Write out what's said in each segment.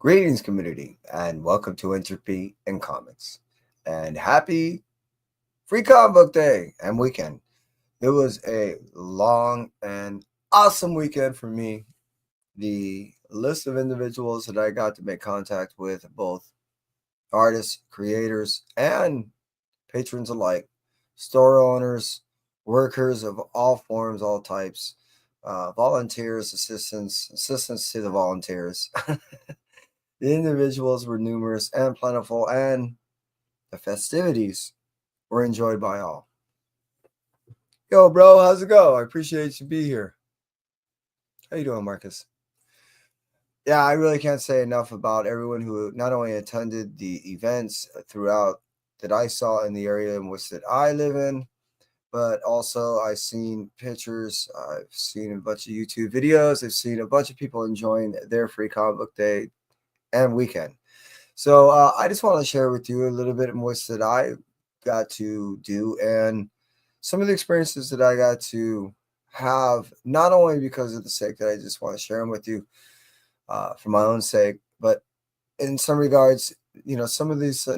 Greetings, community, and welcome to Entropy and Comics. And happy Free Comic Book Day and weekend. It was a long and awesome weekend for me. The list of individuals that I got to make contact with, both artists, creators, and patrons alike, store owners, workers of all forms, all types, volunteers, assistants to the volunteers. The individuals were numerous and plentiful, and the festivities were enjoyed by all. Yo, bro, how's it go? I appreciate you be here. How you doing, Marcus? Yeah, I really can't say enough about everyone who not only attended the events throughout that I saw in the area in which that I live in, but also I've seen pictures, I've seen a bunch of YouTube videos, I've seen a bunch of people enjoying their free comic book day and weekend. So I just want to share with you a little bit more that I got to do and some of the experiences that I got to have, not only because of the sake that I just want to share them with you for my own sake, but in some regards, some of this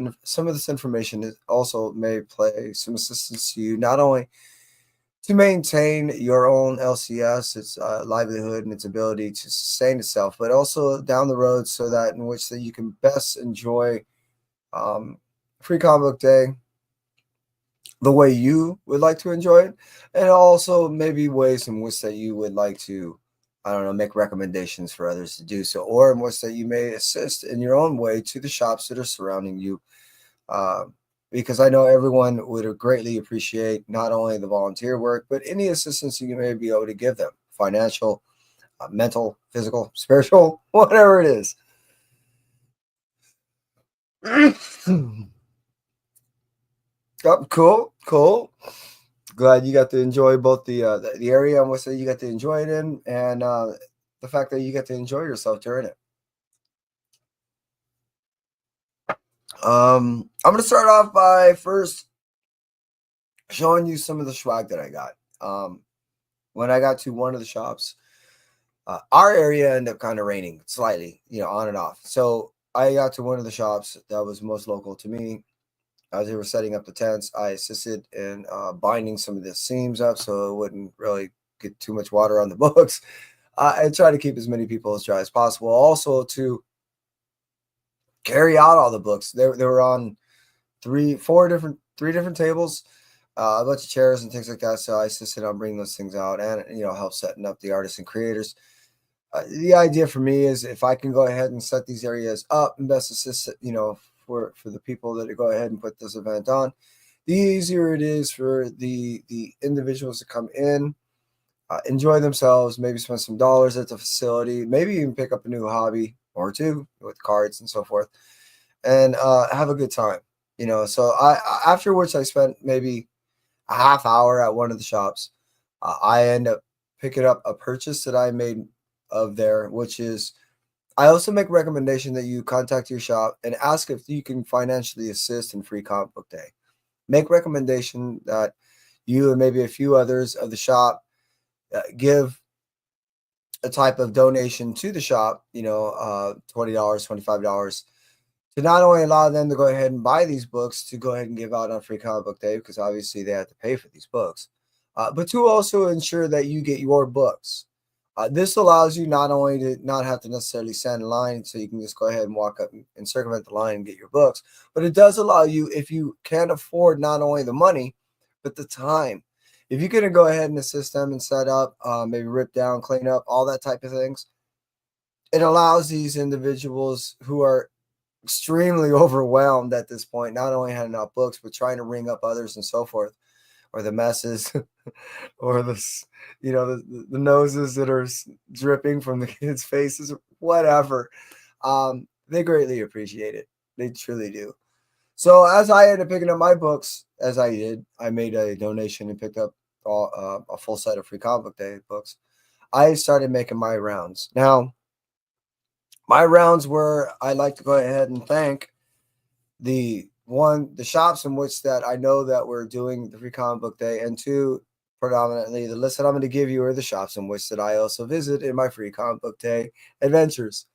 information is also may play some assistance to you, not only to maintain your own LCS, its livelihood and its ability to sustain itself, but also down the road so that in which that you can best enjoy um, Free Comic Book Day the way you would like to enjoy it, and also maybe ways in which that you would like to, I don't know, make recommendations for others to do so, or in which that you may assist in your own way to the shops that are surrounding you. Uh, because I know everyone would greatly appreciate not only the volunteer work, but any assistance you may be able to give them, financial, mental, physical, spiritual, whatever it is. Oh, cool, cool. Glad you got to enjoy both the area in which you got to enjoy it in, and the fact that you get to enjoy yourself during it. I'm gonna start off by first showing you some of the swag that I got. When I got to one of the shops, our area ended up kind of raining slightly, on and off. So I got to one of the shops that was most local to me. As they were setting up the tents, I assisted in binding some of the seams up so it wouldn't really get too much water on the books. I try to keep as many people as dry as possible. Also, to carry out all the books, they were on three different tables, a bunch of chairs and things like that. So I assisted on bringing those things out and help setting up the artists and creators. The idea for me is if I can go ahead and set these areas up and best assist, for the people that go ahead and put this event on, the easier it is for the individuals to come in, enjoy themselves, maybe spend some dollars at the facility, maybe even pick up a new hobby or two with cards and so forth, and have a good time. So after which I spent maybe a half hour at one of the shops. I end up picking up a purchase that I made of there, which is I also make recommendation that you contact your shop and ask if you can financially assist in Free Comic Book Day. Make recommendation that you and maybe a few others of the shop give a type of donation to the shop, $20, $25, to not only allow them to go ahead and buy these books to go ahead and give out on Free Comic Book Day, because obviously they have to pay for these books, but to also ensure that you get your books. This allows you not only to not have to necessarily stand in line, so you can just go ahead and walk up and circumvent the line and get your books, but it does allow you, if you can't afford not only the money, but the time. If you can go ahead and assist them and set up, maybe rip down, clean up, all that type of things, it allows these individuals who are extremely overwhelmed at this point, not only handing out books, but trying to ring up others and so forth, or the messes, or the noses that are dripping from the kids' faces, whatever. They greatly appreciate it. They truly do. So as I ended up picking up my books, as I did, I made a donation and picked up a full set of Free Comic Book Day books. I started making my rounds. Now, my rounds were I like to go ahead and thank the shops in which that I know that we're doing the Free Comic Book Day, and two, predominantly the list that I'm going to give you are the shops in which that I also visit in my Free Comic Book Day adventures.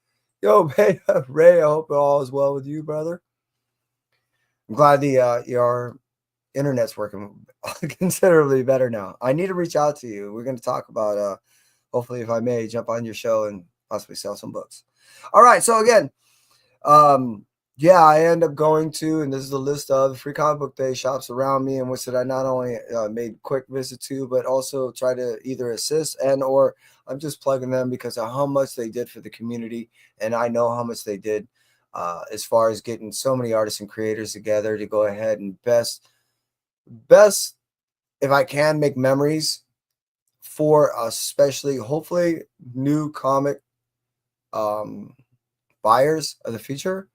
Yo, Beta Ray, I hope all is well with you, brother. I'm glad your internet's working considerably better now. I need to reach out to you. We're going to talk about hopefully, if I may, jump on your show and possibly sell some books. All right. So again, yeah, I end up going to, and this is a list of free comic book day shops around me, in which that I not only made quick visit to, but also try to either assist and or I'm just plugging them because of how much they did for the community, and I know how much they did as far as getting so many artists and creators together to go ahead and best if I can make memories for especially hopefully new comic um, buyers of the future.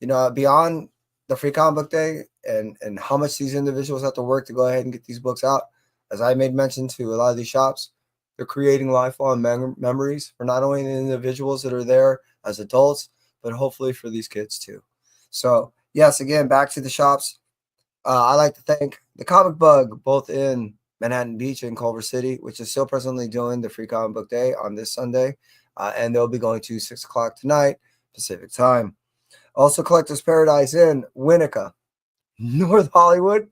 You know, beyond the free comic book day and how much these individuals have to work to go ahead and get these books out, as I made mention to a lot of these shops, they're creating lifelong memories for not only the individuals that are there as adults, but hopefully for these kids too. So yes, again, back to the shops. I like to thank the Comic Bug, both in Manhattan Beach and Culver City, which is still presently doing the free comic book day on this Sunday, and they'll be going to 6 o'clock tonight Pacific time. Also, Collectors Paradise in Winnetka, North Hollywood,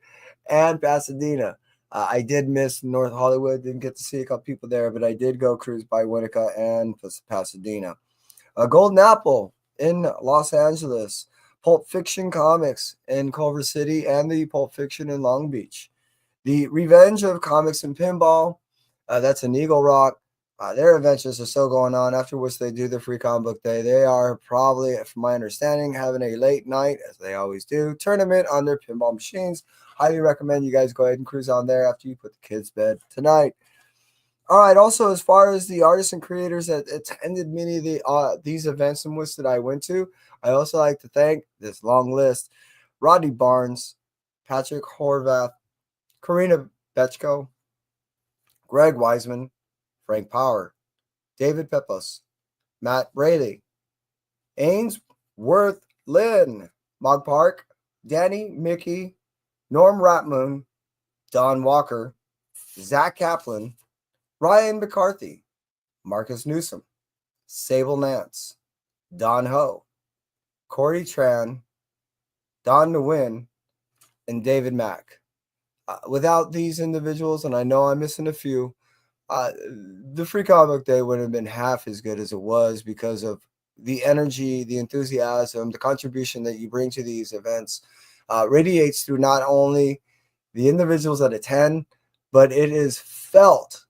and Pasadena. I did miss North Hollywood, didn't get to see a couple people there, but I did go cruise by Winnetka and Pasadena. Golden Apple in Los Angeles, Pulp Fiction Comics in Culver City, and the Pulp Fiction in Long Beach. The Revenge of Comics and Pinball, that's in Eagle Rock. Their adventures are still going on, after which they do the free comic book day. They are probably, from my understanding, having a late night, as they always do, tournament on their pinball machines. Highly recommend you guys go ahead and cruise on there after you put the kids' bed tonight. All right. Also, as far as the artists and creators that attended many of these events in which that I went to, I also like to thank this long list: Rodney Barnes, Patrick Horvath, Karina Betchko, Greg Wiseman, Frank Power, David Pepos, Matt Braley, Ainsworth Lynn, Mog Park, Danny Mickey, Norm Ratmoon, Don Walker, Zach Kaplan, Ryan McCarthy, Marcus Newsom, Sable Nance, Don Ho, Corey Tran, Don Nguyen, and David Mack. Without these individuals, and I know I'm missing a few, the free comic day wouldn't have been half as good as it was because of the energy, the enthusiasm, the contribution that you bring to these events radiates through not only the individuals that attend, but it is felt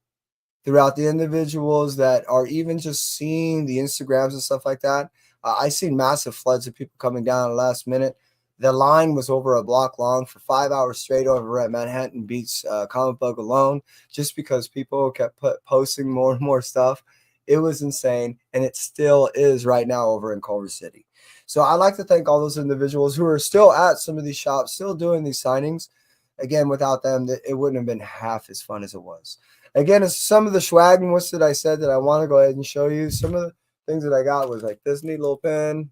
throughout the individuals that are even just seeing the Instagrams and stuff like that. I seen massive floods of people coming down at the last minute. The line was over a block long for 5 hours straight over at Manhattan Beach Comic Book alone, just because people kept posting more and more stuff. It was insane, and it still is right now over in Culver City. So I'd like to thank all those individuals who are still at some of these shops, still doing these signings. Again, without them, it wouldn't have been half as fun as it was. Again, it's some of the swag and what's that I said that I want to go ahead and show you. Some of the things that I got was like this neat little pen.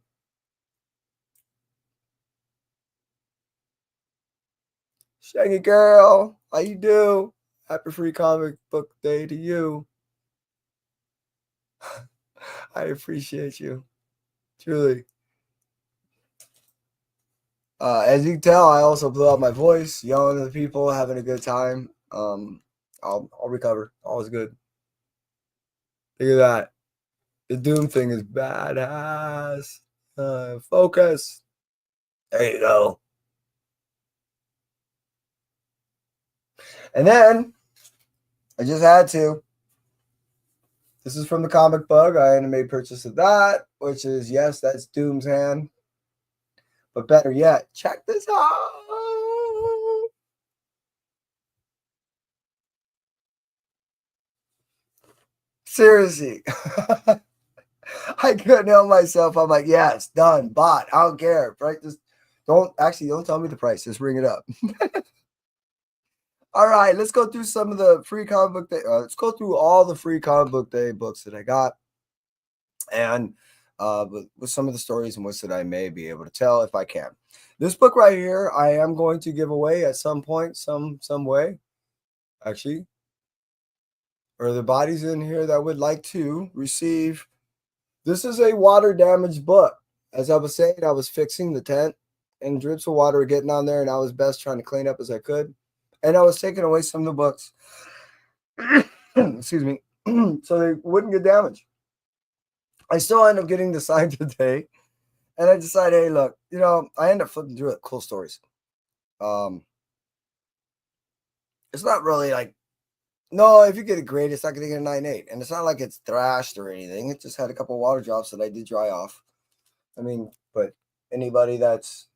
Shaggy girl, how you do? Happy free comic book day to you. I appreciate you. Truly. As you can tell, I also blew out my voice, yelling at the people, having a good time. I'll recover. All's good. Look at that. The Doom thing is badass. Focus. There you go. And then I just had to. This is from the Comic Bug. I made purchase of that, which is, yes, that's Doom's hand. But better yet, check this out. Seriously. I couldn't help myself. I'm like, yes, done, bought. I don't care. Right? Just don't tell me the price. Just ring it up. All right, let's go through some of the free comic book day. Let's go through all the free comic book day books that I got, and with some of the stories and which that I may be able to tell if I can. This book right here, I am going to give away at some point, some way, actually. Or the bodies in here that would like to receive This is a water damaged book. As I was saying, I was fixing the tent and drips of water were getting on there, and I was best trying to clean up as I could. And I was taking away some of the books, excuse me, so they wouldn't get damaged. I still end up getting the sign today, and I decided, hey, look, I end up flipping through it. Cool stories. It's not really like, no, if you get a grade, it's not going to get a 9.8, and it's not like it's thrashed or anything. It just had a couple water drops that I did dry off. I mean, but anybody that's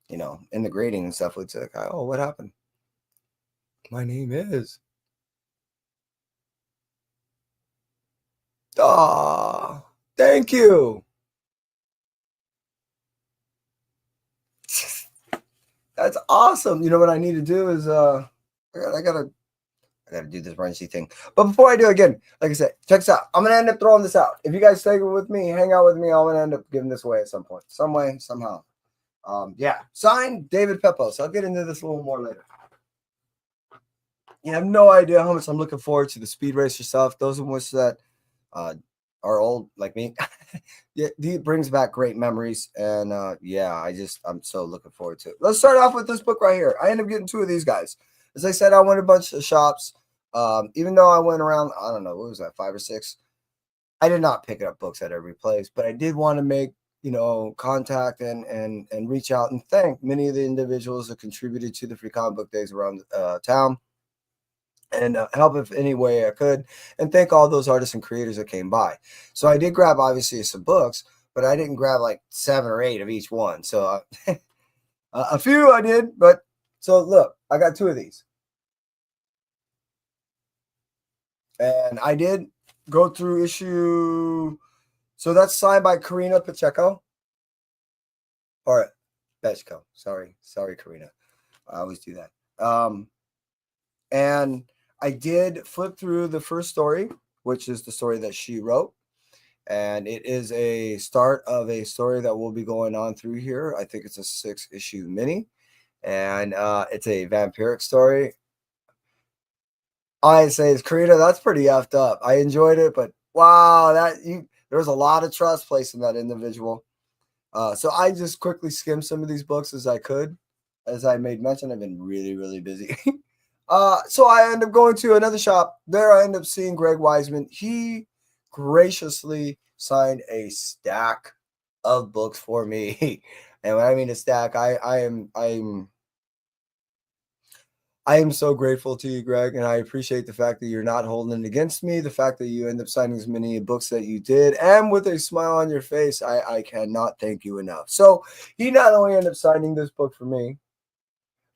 in the grading and stuff would say, oh, what happened? My name is. Ah, thank you. That's awesome. You know what I need to do is I gotta do this Runchy thing. But before I do, again, like I said, check this out. I'm gonna end up throwing this out. If you guys stay with me, hang out with me, I'm gonna end up giving this away at some point, some way, somehow. Yeah, signed David Pepos. I'll get into this a little more later. You have no idea how much I'm looking forward to the Speed Racer stuff. Those of us that are old like me, it brings back great memories. And yeah, I'm so looking forward to it. Let's start off with this book right here. I ended up getting 2 of these guys. As I said, I went a bunch of shops. Even though I went around, I don't know, what was that, 5 or 6? I did not pick up books at every place, but I did want to make contact and reach out and thank many of the individuals that contributed to the Free Comic Book Days around town, and help if any way I could, and thank all those artists and creators that came by. So I did grab obviously some books, but I didn't grab like 7 or 8 of each one. So a few I did, but so look, I got 2 of these, and I did go through issue. So that's signed by Karina Pacheco, or Pacheco. Sorry, Karina. I always do that. And I did flip through the first story, which is the story that she wrote. And it is a start of a story that will be going on through here. I think it's a 6-issue mini. And it's a vampiric story. I say it's Karina, that's pretty effed up. I enjoyed it, but wow, there was a lot of trust placed in that individual. So I just quickly skimmed some of these books as I could. As I made mention, I've been really, really busy. So I end up going to another shop. There I end up seeing Greg Wiseman. He graciously signed a stack of books for me. And when I mean a stack, I am so grateful to you, Greg, and I appreciate the fact that you're not holding it against me, the fact that you end up signing as many books that you did, and with a smile on your face. I cannot thank you enough. So he not only ended up signing this book for me,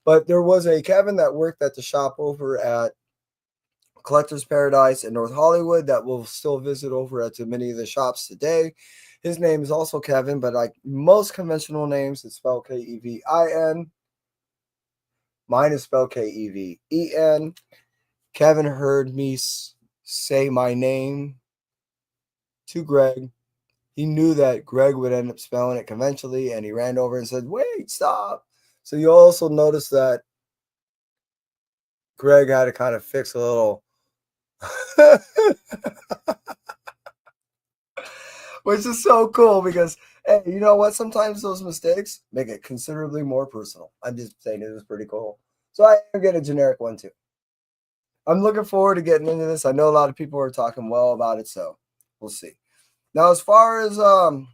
but there was a Kevin that worked at the shop over at Collector's Paradise in North Hollywood that will still visit over at many of the shops today. His name is also Kevin, but like most conventional names, it's spelled Kevin. Mine is spelled Keven. Kevin heard me say my name to Greg. He knew that Greg would end up spelling it conventionally, and he ran over and said, wait, stop. So you also notice that Greg had to kind of fix a little, which is so cool because, hey, you know what? Sometimes those mistakes make it considerably more personal. I'm just saying it was pretty cool. So I am getting a generic one too. I'm looking forward to getting into this. I know a lot of people are talking well about it, so we'll see. Now, as far as one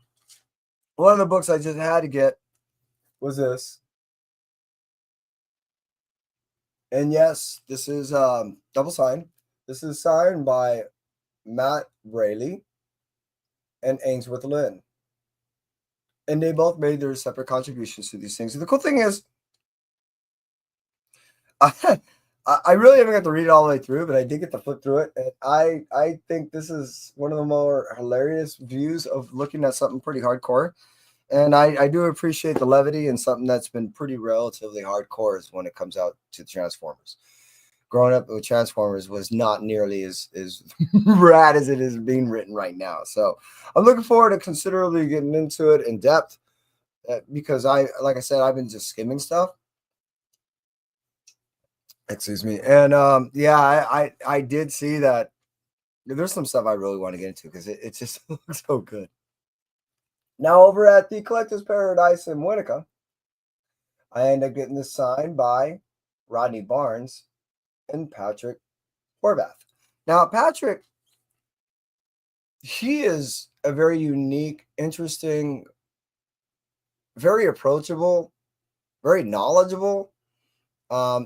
of the books I just had to get was this. And yes, this is double signed. This is signed by Matt Rayleigh and Ainsworth Lynn. And they both made their separate contributions to these things. And the cool thing is, I really haven't got to read it all the way through, but I did get to flip through it. And I think this is one of the more hilarious views of looking at something pretty hardcore. And I do appreciate the levity and something that's been pretty relatively hardcore is when it comes out to Transformers. Growing up with Transformers was not nearly as rad as it is being written right now. So I'm looking forward to considerably getting into it in depth because like I said, I've been just skimming stuff. Excuse me. And yeah, I did see that There's some stuff I really want to get into because it just looks so good. Now, over at the Collector's Paradise in Winnetka, I end up getting this signed by Rodney Barnes and Patrick Horvath. Now, Patrick, he is a very unique, interesting, very approachable, very knowledgeable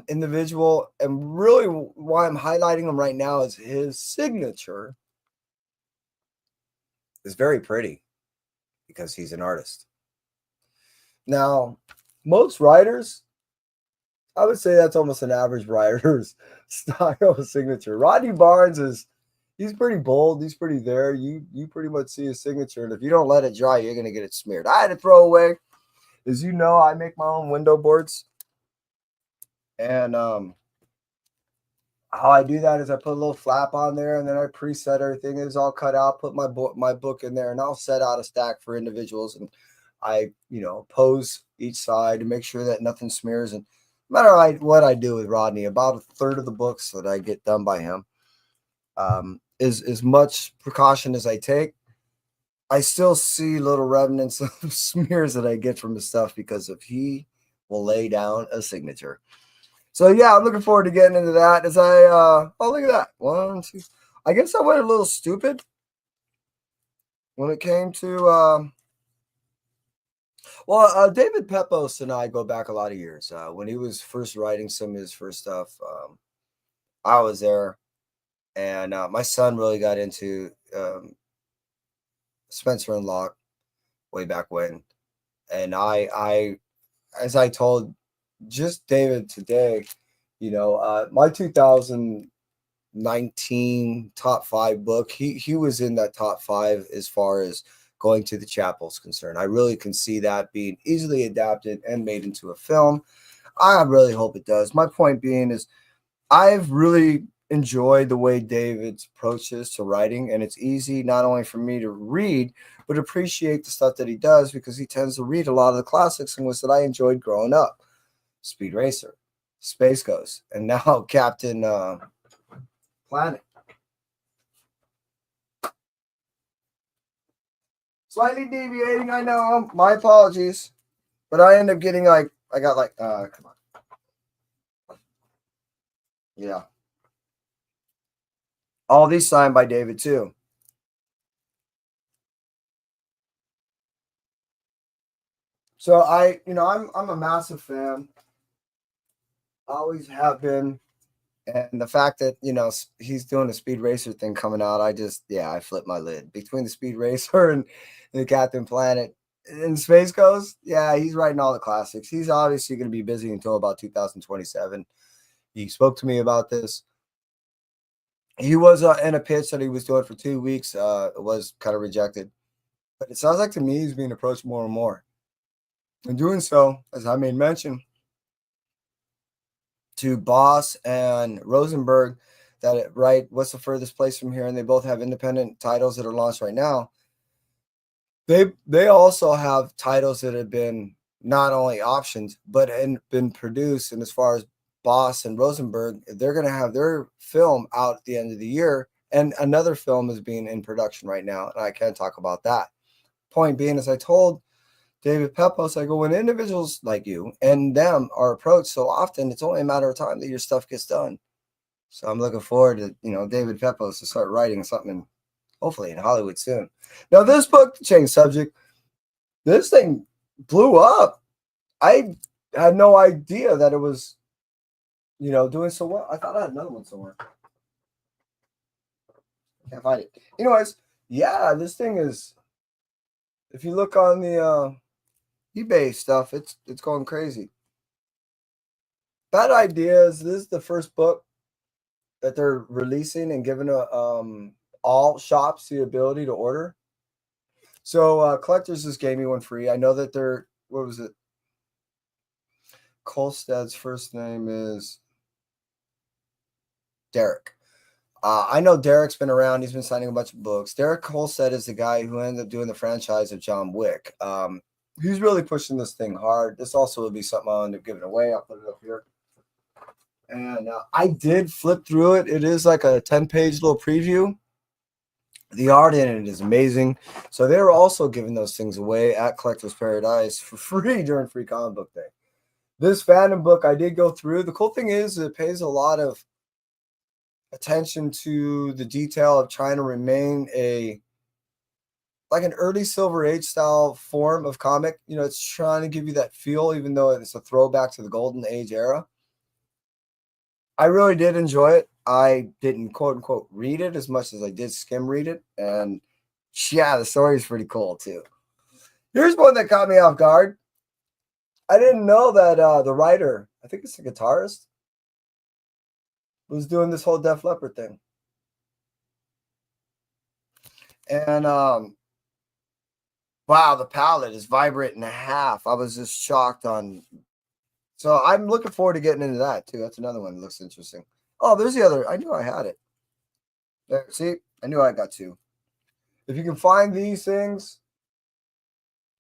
individual. And really, why I'm highlighting him right now is his signature is very pretty because he's an artist. Now, most writers, I would say that's almost an average writer's style of signature. Rodney Barnes he's pretty bold. He's pretty there. You pretty much see his signature. And if you don't let it dry, you're going to get it smeared. I had to throw away. As you know, I make my own window boards. And how I do that is I put a little flap on there, and then I preset everything. It's all cut out, put my book in there, and I'll set out a stack for individuals. And I, pose each side to make sure that nothing smears. And no matter what I do with Rodney, about a third of the books that I get done by him is as much precaution as I take. I still see little remnants of smears that I get from his stuff because he will lay down a signature. So yeah, I'm looking forward to getting into that. As oh, look at that. 1, 2. I guess I went a little stupid when it came to David Pepos and I go back a lot of years. When he was first writing some of his first stuff, I was there, and my son really got into Spencer and Locke way back when. And I as I told just David today, my 2019 top 5 book, he was in that top 5 as far as going to the chapel is concerned. I really can see that being easily adapted and made into a film. I really hope it does. My point being is I've really enjoyed the way David's approaches to writing, and it's easy not only for me to read, but appreciate the stuff that he does because he tends to read a lot of the classics and was that I enjoyed growing up. Speed Racer, Space Ghost, and now Captain Planet. Slightly deviating, I know. My apologies. But I end up getting come on. Yeah. All these signed by David too. So I'm a massive fan. Always have been. And the fact that, he's doing a Speed Racer thing coming out, I flipped my lid. Between the Speed Racer and the Captain Planet and Space Ghost, yeah, he's writing all the classics. He's obviously going to be busy until about 2027. He spoke to me about this. He was in a pitch that he was doing for 2 weeks. It was kind of rejected. But it sounds like to me he's being approached more and more. In doing so, as I made mention, to Boss and Rosenberg, what's the furthest place from here? And they both have independent titles that are launched right now. They also have titles that have been not only optioned, but been produced. And as far as Boss and Rosenberg, they're going to have their film out at the end of the year. And another film is being in production right now. And I can't talk about that. Point being, as I told David Pepos, I go, when individuals like you and them are approached so often, it's only a matter of time that your stuff gets done. So I'm looking forward to, David Pepos to start writing something, hopefully in Hollywood soon. Now, this book, to change subject, this thing blew up. I had no idea that it was, doing so well. I thought I had another one somewhere. Can't find it. Anyways, yeah, this thing is, if you look on the eBay stuff, it's going crazy. Bad Ideas. This is the first book that they're releasing and giving all shops the ability to order. So Collectors just gave me one free. I know that what was it? Kolstad's first name is Derek. I know Derek's been around. He's been signing a bunch of books. Derek Kolstad is the guy who ended up doing the franchise of John Wick. He's really pushing this thing hard. This also will be something I'll end up giving away. I'll put it up here. And I did flip through it. It is like a 10-page little preview. The art in it is amazing. So they were also giving those things away at Collector's Paradise for free during Free Comic Book Day. This Phantom book I did go through. The cool thing is it pays a lot of attention to the detail of trying to remain like an early Silver Age style form of comic. You know, it's trying to give you that feel, even though it's a throwback to the Golden Age era. I really did enjoy it. I didn't quote unquote read it as much as I did skim read it. And yeah, the story is pretty cool too. Here's one that caught me off guard. I didn't know that the writer, I think it's the guitarist, was doing this whole Def Leppard thing. And wow, the palette is vibrant and a half. I was just shocked on. So I'm looking forward to getting into that too. That's another one that looks interesting. Oh, there's the other. I knew I had it. There, see, I knew I got two. If you can find these things,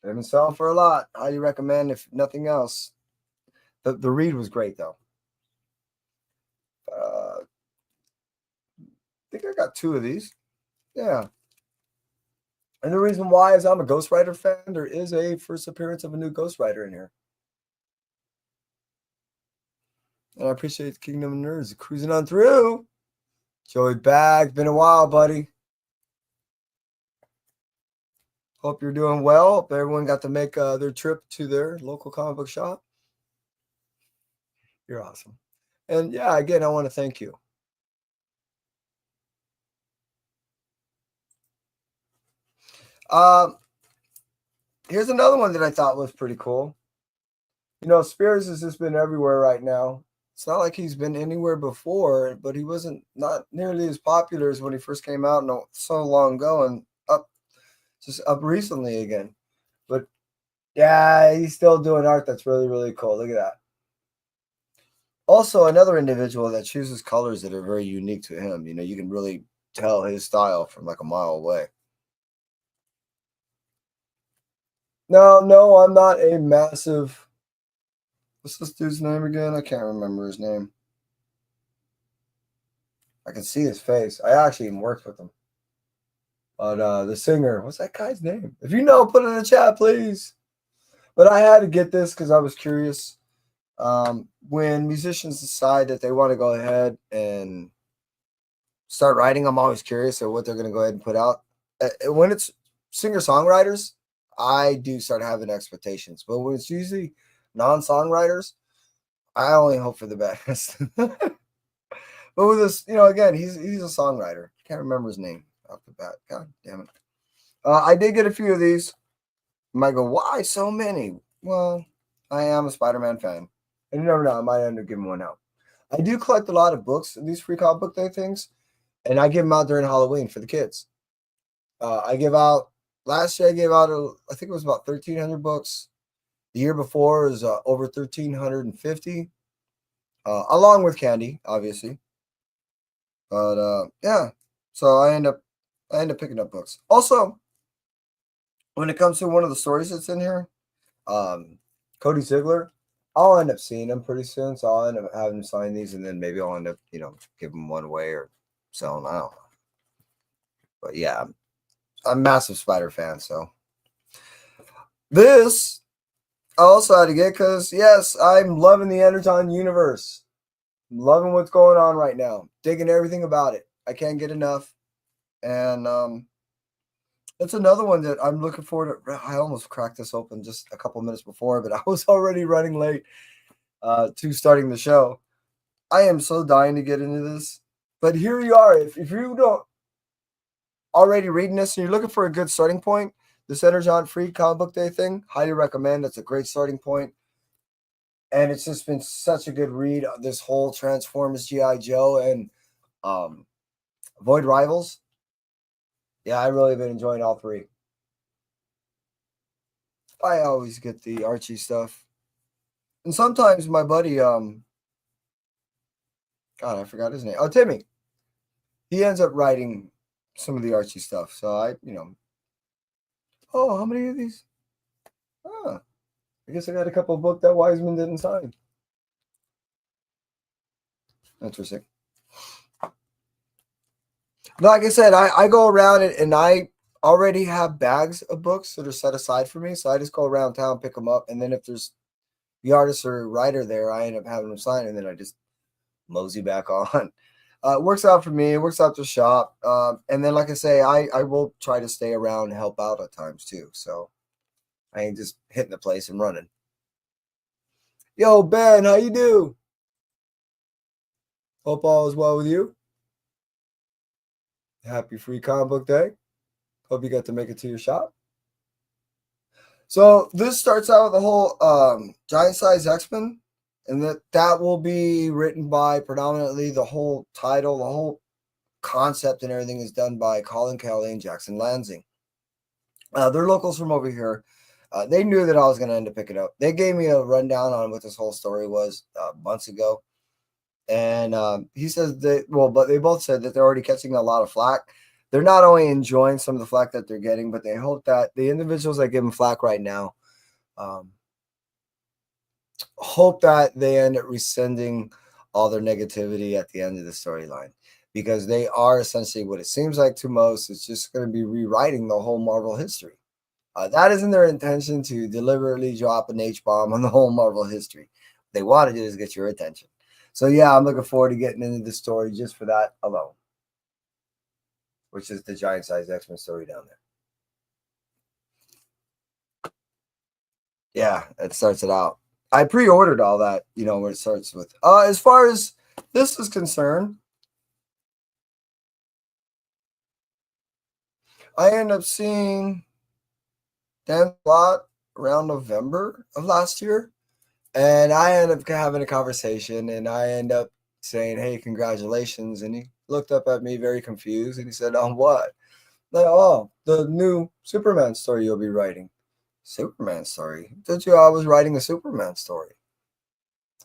they've been selling for a lot. Highly recommend, if nothing else. The read was great though. I think I got two of these. Yeah. And the reason why is I'm a Ghost Rider fan. There is a first appearance of a new Ghost Rider in here. And I appreciate the Kingdom of Nerds cruising on through. Joey Bag, been a while, buddy. Hope you're doing well. Hope everyone got to make their trip to their local comic book shop. You're awesome. And yeah, again, I want to thank you. Here's another one that I thought was pretty cool. You know, Spears has just been everywhere right now. It's not like he's been anywhere before, but he wasn't not nearly as popular as when he first came out no so long ago, and just up recently again. But yeah, he's still doing art that's really, really cool. Look at that. Also, another individual that chooses colors that are very unique to him. You know, you can really tell his style from like a mile away. No, I'm not a massive. What's this dude's name again? I can't remember his name. I can see his face. I actually even worked with him. But the singer, what's that guy's name? If you know, put it in the chat, please. But I had to get this because I was curious. When musicians decide that they want to go ahead and start writing, I'm always curious of what they're going to go ahead and put out. When it's singer-songwriters, I do start having expectations. But when it's usually non-songwriters, I only hope for the best. But with this, you know, again, he's a songwriter. Can't remember his name off the bat. God damn it. I did get a few of these. You might go, why so many? Well, I am a Spider-Man fan. And you never know, I might end up giving one out. I do collect a lot of books, these free comic book day things, and I give them out during Halloween for the kids. I give out, last year I gave out, I think it was about 1,300 books. The year before was over 1,350, along with candy, obviously. But yeah, so I end up picking up books. Also, when it comes to one of the stories that's in here, Cody Ziegler, I'll end up seeing him pretty soon, so I'll end up having him sign these, and then maybe I'll end up, you know, giving one away or selling out. But yeah, I'm a massive Spider fan, so this I also had to get because yes, I'm loving the Energon universe. I'm loving what's going on right now. Digging everything about it. I can't get enough. And that's another one that I'm looking forward to. I almost cracked this open just a couple minutes before, but I was already running late to starting the show. I am so dying to get into this. But here you are. If you don't already reading this and you're looking for a good starting point, this Energon Free Comic Book Day thing, highly recommend. That's a great starting point. And it's just been such a good read. This whole Transformers G.I. Joe and Void Rivals. Yeah, I really have been enjoying all three. I always get the Archie stuff. And sometimes my buddy, God, I forgot his name. Oh, Timmy. He ends up writing some of the Archie stuff. So I, you know. Oh, how many of these? Ah, I guess I got a couple of books that Wiseman didn't sign. Interesting. Like I said, I go around and I already have bags of books that are set aside for me. So I just go around town, pick them up. And then if there's the artist or writer there, I end up having them sign, and then I just mosey back on. It works out for me. It works out the shop. And then, like I say, I will try to stay around and help out at times too. So I ain't just hitting the place and running. Yo, Ben, how you do? Hope all is well with you. Happy Free Comic Book Day. Hope you got to make it to your shop. So this starts out with the whole giant size X-Men, and that will be written by predominantly the whole title, the whole concept and everything is done by Colin Kelly and Jackson Lansing. They're locals from over here. They knew that I was going to end up picking up. They gave me a rundown on what this whole story was months ago. And he says that, well, but they both said that they're already catching a lot of flack. They're not only enjoying some of the flack that they're getting, but they hope that the individuals that give them flack right now hope that they end up rescinding all their negativity at the end of the storyline, because they are essentially what it seems like to most. It's just going to be rewriting the whole Marvel history. That isn't their intention to deliberately drop an H-bomb on the whole Marvel history. What they want to do is get your attention. So yeah, I'm looking forward to getting into the story just for that alone, which is the giant size X-Men story down there. Yeah, it starts it out. I pre-ordered all that, where it starts with. As far as this is concerned, I end up seeing Dan Slott around November of last year, and I end up having a conversation, and I end up saying, "Hey, congratulations!" And he looked up at me very confused, and he said, "On what?" Like, "Oh, the new Superman story you'll be writing." Superman story? Told you I was writing a Superman story.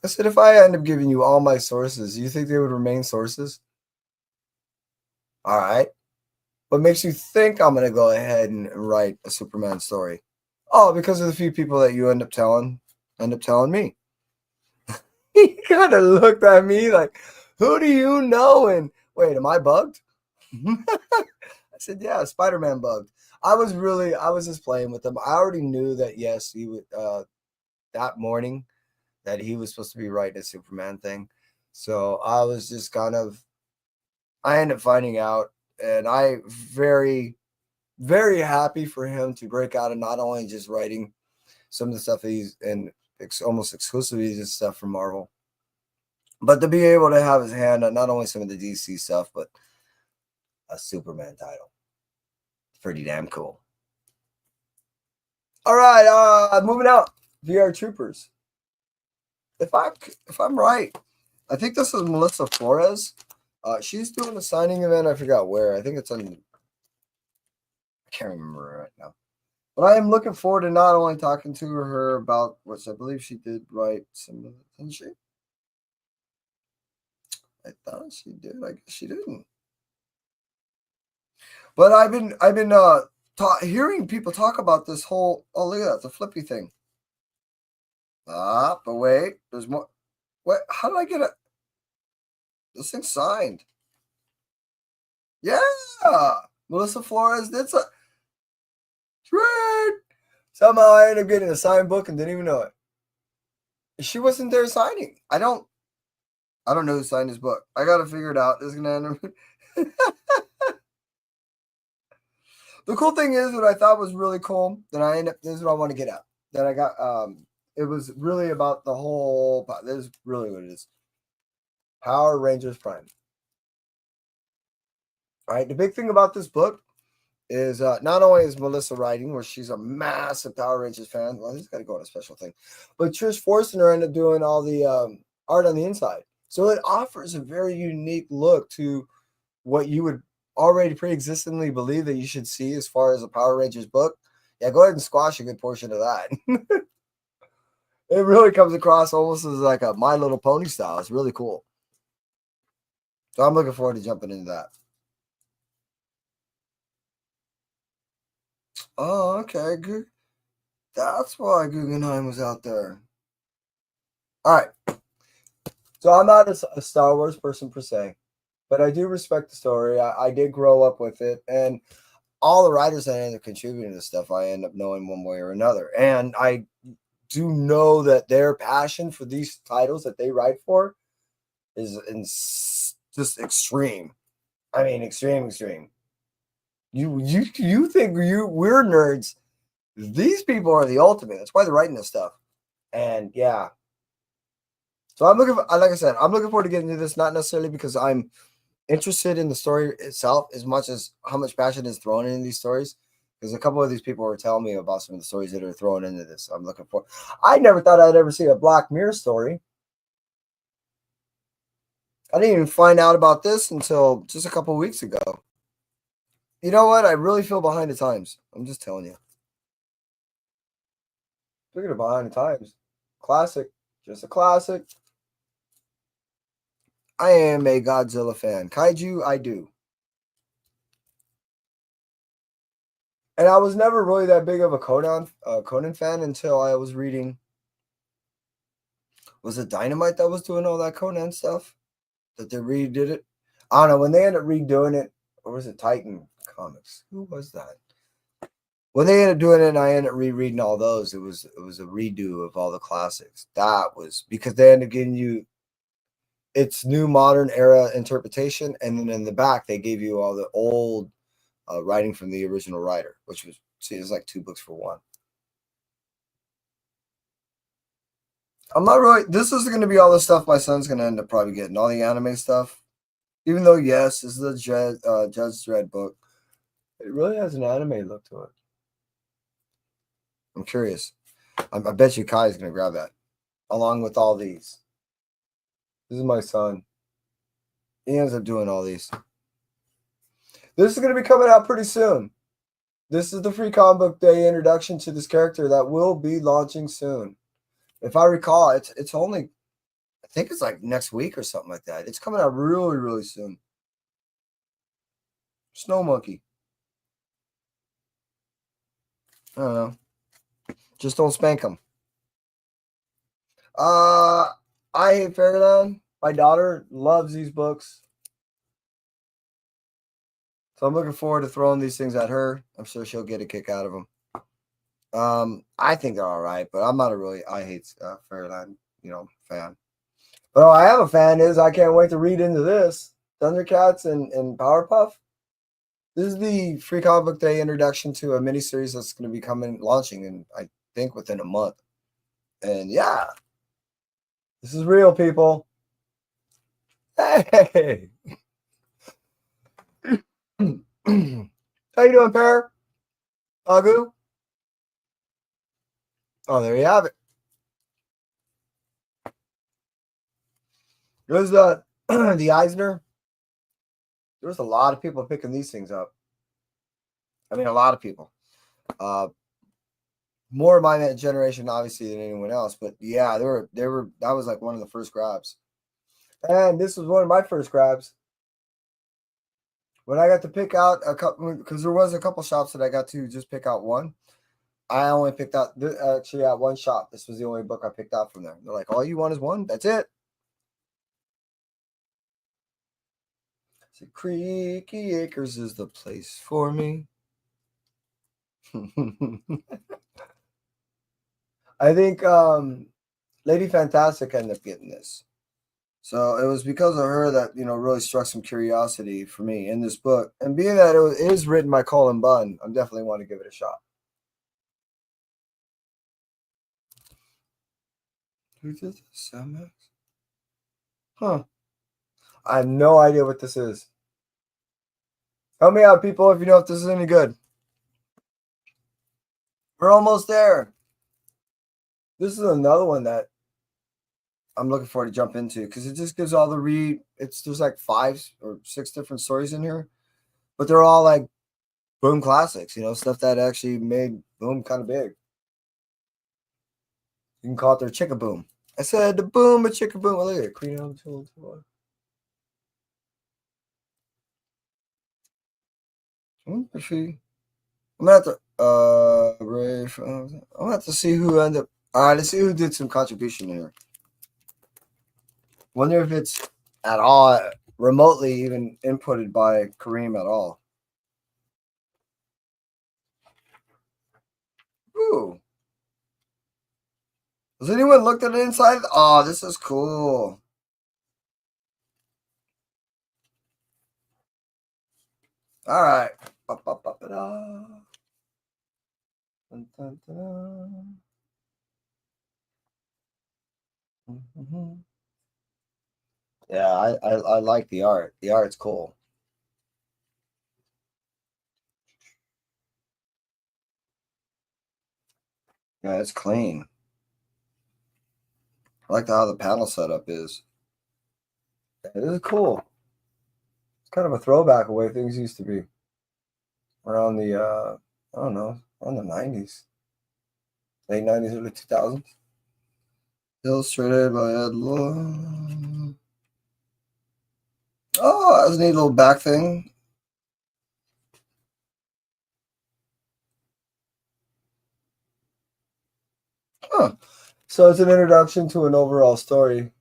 I said, if I end up giving you all my sources, you think they would remain sources? All right. What makes you think I'm going to go ahead and write a Superman story? Oh, because of the few people that you end up telling me. He kind of looked at me like, who do you know? And wait, am I bugged? I said, yeah, Spider-Man bugged. I was just playing with him. I already knew that, yes, he would, that morning that he was supposed to be writing a Superman thing. So I was just I ended up finding out, and I very, very happy for him to break out and not only just writing some of the stuff that he's and almost exclusively just stuff from Marvel, but to be able to have his hand on not only some of the DC stuff, but a Superman title. It's pretty damn cool. All right, moving out. VR Troopers. If I'm right, I think this is Melissa Flores. She's doing a signing event. I forgot where. I think it's on. I can't remember right now. But I am looking forward to not only talking to her about which I believe she did write some of it, didn't she? I thought she did. I guess she didn't. But I've been hearing people talk about this whole. Oh, look at that, the flippy thing. But wait, there's more. What? How did I get it? This thing signed. Yeah, Melissa Flores did so. Somehow I ended up getting a signed book and didn't even know it. She wasn't there signing. I don't know who signed his book. I gotta figure it out. This is gonna end up. The cool thing is, what I thought was really cool that I end up. This is what I want to get at. That I got. It was really about the whole. This is really what it is. Power Rangers Prime. All right. The big thing about this book is not only is Melissa writing, where she's a massive Power Rangers fan. Well, he's got to go on a special thing, but Trish Forstner ended up doing all the art on the inside, so it offers a very unique look to what you would already pre-existingly believe that you should see as far as a Power Rangers book. Yeah, go ahead and squash a good portion of that. It really comes across almost as like a My Little Pony style. It's really cool. So I'm looking forward to jumping into that. Oh, okay, good. That's why Guggenheim was out there. All right. So I'm not a Star Wars person per se. but I do respect the story. I did grow up with it, and all the writers that end up contributing to stuff, I end up knowing one way or another. And I do know that their passion for these titles that they write for is just extreme. I mean, extreme. You think we're nerds? These people are the ultimate. That's why they're writing this stuff. And yeah, so I'm looking for, like I said, I'm looking forward to getting into this. Not necessarily because I'm interested in the story itself as much as how much passion is thrown in these stories. Because a couple of these people were telling me about some of the stories that are thrown into this. I'm looking for. I never thought I'd ever see a Black Mirror story. I didn't even find out about this until just a couple of weeks ago. You know what? I really feel behind the times. I'm just telling you. Speaking of behind the times, classic, just a classic. I am a Godzilla fan. Kaiju, I do. And I was never really that big of a Conan fan until I was reading. Was it Dynamite that was doing all that Conan stuff? That they redid it? I don't know. When they ended up redoing it, or was it Titan Comics? Who was that? When they ended up doing it and I ended up rereading all those, it was a redo of all the classics. That was because they ended up giving you its new modern era interpretation, and then in the back they gave you all the old writing from the original writer, which was it's like 2 books for one. I'm not really. This is going to be all the stuff my son's going to end up probably getting, all the anime stuff. Even though yes, this is the Judge Dredd book, it really has an anime look to it. I'm curious. I bet you Kai is going to grab that along with all these. This is my son. He ends up doing all these. This is going to be coming out pretty soon. This is the Free Comic Book Day introduction to this character that will be launching soon. If I recall, it's only, I think it's like next week or something like that. It's coming out really, really soon. Snow Monkey. I don't know. Just don't spank him. I hate Fairyland. My daughter loves these books. So I'm looking forward to throwing these things at her. I'm sure she'll get a kick out of them. I think they're all right, but I'm not a really, I hate Fairyland, fan. But all I am a fan is I can't wait to read into this. Thundercats and Powerpuff. This is the Free Comic Book Day introduction to a miniseries that's going to be launching in, I think, within a month. And yeah, this is real, people. Hey. How you doing, Pear? Agu? Oh, there you have it. There's the Eisner. There's a lot of people picking these things up. I mean, a lot of people. More of my generation, obviously, than anyone else. But yeah, they were. That was like one of the first grabs, and this was one of my first grabs. When I got to pick out a couple, because there was a couple shops that I got to just pick out one. I only picked out actually at one shop. This was the only book I picked out from there. They're like, all you want is one. That's it. So Creaky Acres is the place for me. I think Lady Fantastic ended up getting this. So it was because of her that, really struck some curiosity for me in this book. And being that it is written by Colin Bunn, I definitely want to give it a shot. Who did this? Huh. I have no idea what this is. Help me out, people, if you know if this is any good. We're almost there. This is another one that I'm looking forward to jump into because it just gives all the there's like 5 or 6 different stories in here, but they're all like Boom classics, stuff that actually made Boom kind of big. You can call it their Chicka Boom. I said the boom, but Chicka Boom. Look at it. Queen on tool. I'm gonna have to I'm gonna have to see who ended up. All right, let's see who did some contribution here. Wonder if it's at all remotely even inputted by Kareem at all. Ooh. Has anyone looked at the inside? Oh, this is cool. All right. Ba-ba-ba-ba-da. Dun, dun, dun. Mm-hmm. Yeah, I like the art. The art's cool. Yeah, it's clean. I like how the panel setup is. It is cool. It's kind of a throwback of the way things used to be around the I don't know, around the 90s, late 90s, early 2000s. Illustrated by Ed Law. Oh, that's a neat little back thing. Huh. So it's an introduction to an overall story.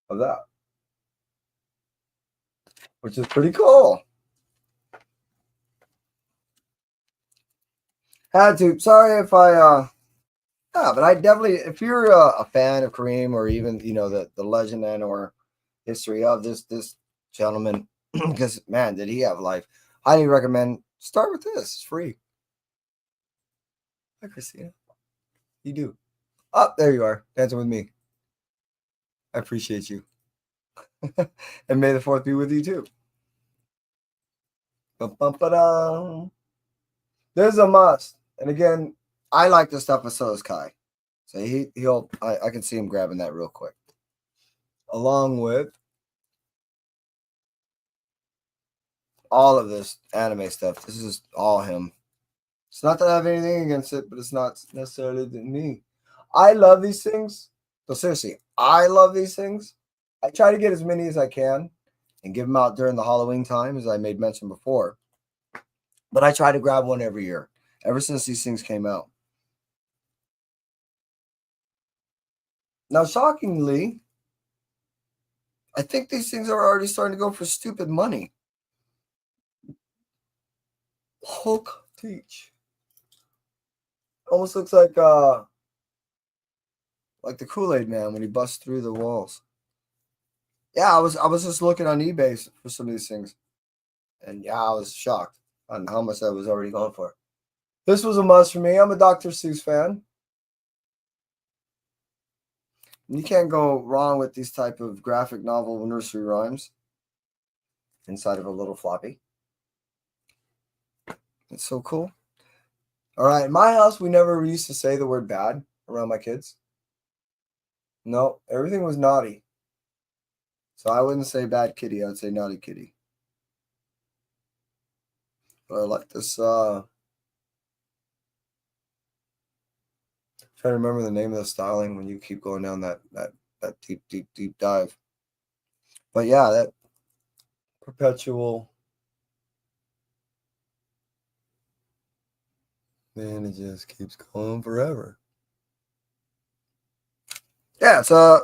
Of that, which is pretty cool. Had to. Sorry if I yeah, but I definitely, if you're a fan of Kareem or even the legend and or history of this gentleman, because man, did he have life? Highly recommend. Start with this. It's free. Hi, Christina. You do. Oh, there you are, dancing with me. I appreciate you, and may the fourth be with you too. Bum, There's a must, and again, I like this stuff, and so does Kai. So he'll I can see him grabbing that real quick, along with all of this anime stuff. This is all him. It's not that I have anything against it, but it's not necessarily me. I love these things. So seriously, I love these things. I try to get as many as I can and give them out during the Halloween time, as I made mention before. But I try to grab one every year, ever since these things came out. Now, shockingly, I think these things are already starting to go for stupid money. Hulk Teach. Almost looks like the Kool-Aid Man when he busts through the walls. Yeah, I was just looking on eBay for some of these things. And yeah, I was shocked on how much I was already going for. This was a must for me. I'm a Dr. Seuss fan. You can't go wrong with these type of graphic novel nursery rhymes inside of a little floppy. It's so cool. All right, in my house, we never used to say the word bad around my kids. No, everything was naughty. So I wouldn't say bad kitty. I would say naughty kitty. But I like this. Trying to remember the name of the styling when you keep going down that deep dive. But yeah, that perpetual. Man, it just keeps going forever. Yeah, so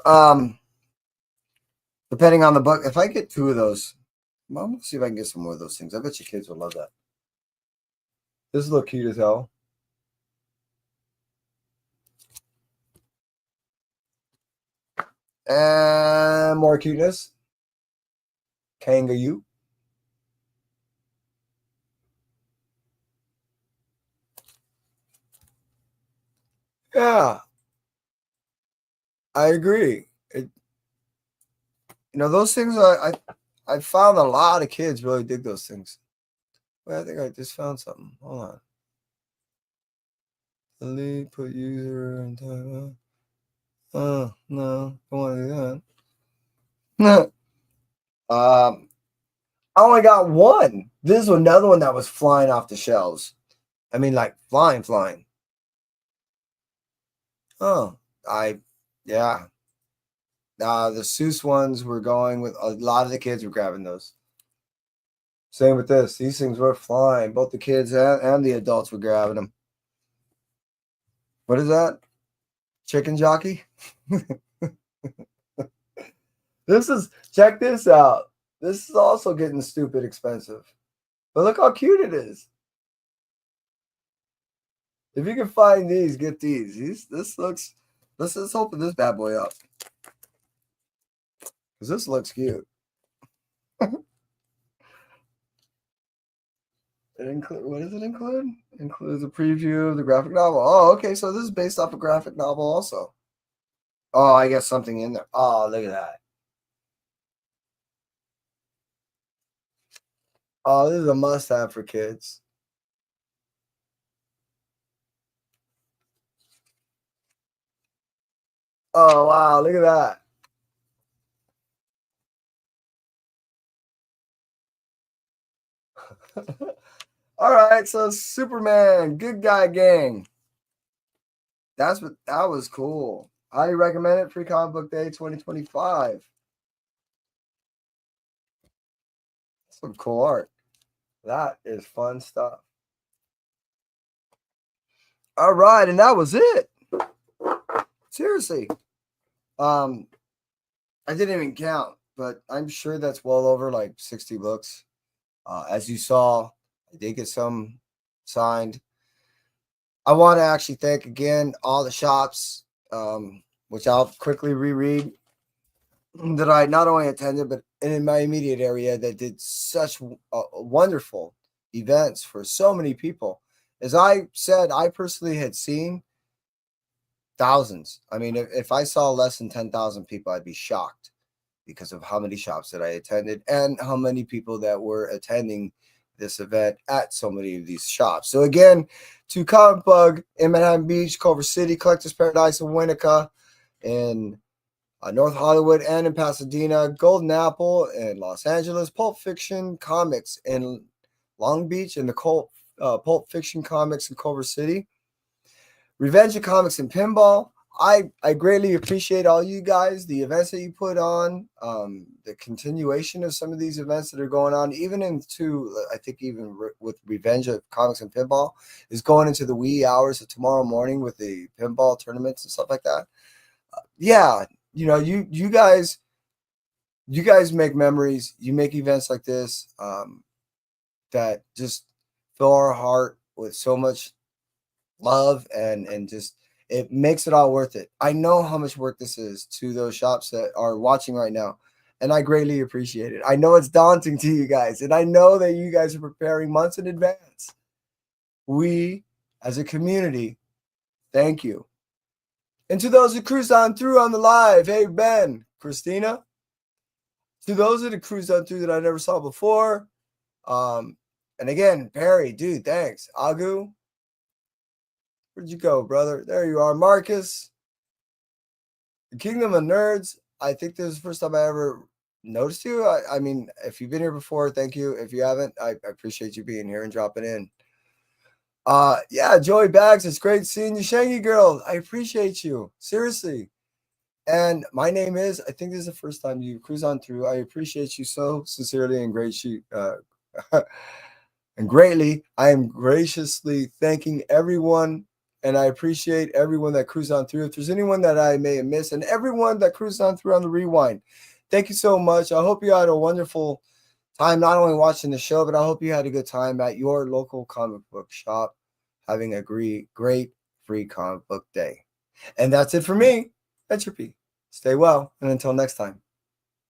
depending on the book, if I get two of those, well, I'm gonna see if I can get some more of those things. I bet your kids will love that. This look cute as hell. And more cuteness. Kangaroo. Yeah, I agree. Those things I found a lot of kids really dig those things. Well, I think I just found something. Hold on. Delete, put user and time. Oh no, don't want to do that. I only got one. This is another one that was flying off the shelves. I mean, like flying. Oh, yeah. The Seuss ones were going with a lot of the kids were grabbing those. Same with this. These things were flying. Both the kids and the adults were grabbing them. What is that? Chicken jockey? Check this out. This is also getting stupid expensive. But look how cute it is. If you can find these, get these. Let's open this bad boy up. Because this looks cute. What does it include? Includes a preview of the graphic novel. Oh, okay. So this is based off a graphic novel also. Oh, I guess something in there. Oh, look at that. Oh, this is a must-have for kids. Oh, wow. Look at that. All right. So Superman, Good Guy Gang. That was cool. Highly recommend it. Free Comic Book Day 2025. Some cool art. That is fun stuff. All right, and that was it. Seriously. I didn't even count, but I'm sure that's well over like 60 books. As you saw, I did get some signed. I want to actually thank again all the shops, which I'll quickly reread, that I not only attended, but in my immediate area that did such wonderful events for so many people. As I said, I personally had seen thousands. I mean, if I saw less than 10,000 people, I'd be shocked because of how many shops that I attended and how many people that were attending this event at so many of these shops. So again, to Comic Bug in Manhattan Beach, Culver City, Collectors Paradise in Winnetka, in North Hollywood and in Pasadena, Golden Apple in Los Angeles, Pulp Fiction Comics in Long Beach, and the Pulp Fiction Comics in Culver City, Revenge of Comics and Pinball. I greatly appreciate all you guys, the events that you put on, the continuation of some of these events that are going on, even into, I think even with Revenge of Comics and Pinball, is going into the wee hours of tomorrow morning with the pinball tournaments and stuff like that. Yeah, you guys make memories. You make events like this that just fill our heart with so much love and just it makes it all worth it. I know how much work this is to those shops that are watching right now, and I greatly appreciate it. I know it's daunting to you guys, and I know that you guys are preparing months in advance. We, as a community, thank you. And to those who cruised on through on the live, hey, Ben, Christina, to those that have cruised on through that I never saw before, and again, Perry, dude, thanks. Agu, where'd you go, brother? There you are. Marcus, the Kingdom of Nerds. I think this is the first time I ever noticed you. I mean, if you've been here before, thank you. If you haven't, I appreciate you being here and dropping in. Yeah, Joey Bags, it's great seeing you. Shangy Girl, I appreciate you. Seriously. And my name is, I think this is the first time you cruise on through. I appreciate you so sincerely and and greatly. I am graciously thanking everyone, and I appreciate everyone that cruised on through. If there's anyone that I may have missed, and everyone that cruised on through on the rewind, thank you so much. I hope you had a wonderful time not only watching the show, but I hope you had a good time at your local comic book shop having a great free comic book day. And that's it for me. Entropy. Stay well, and until next time.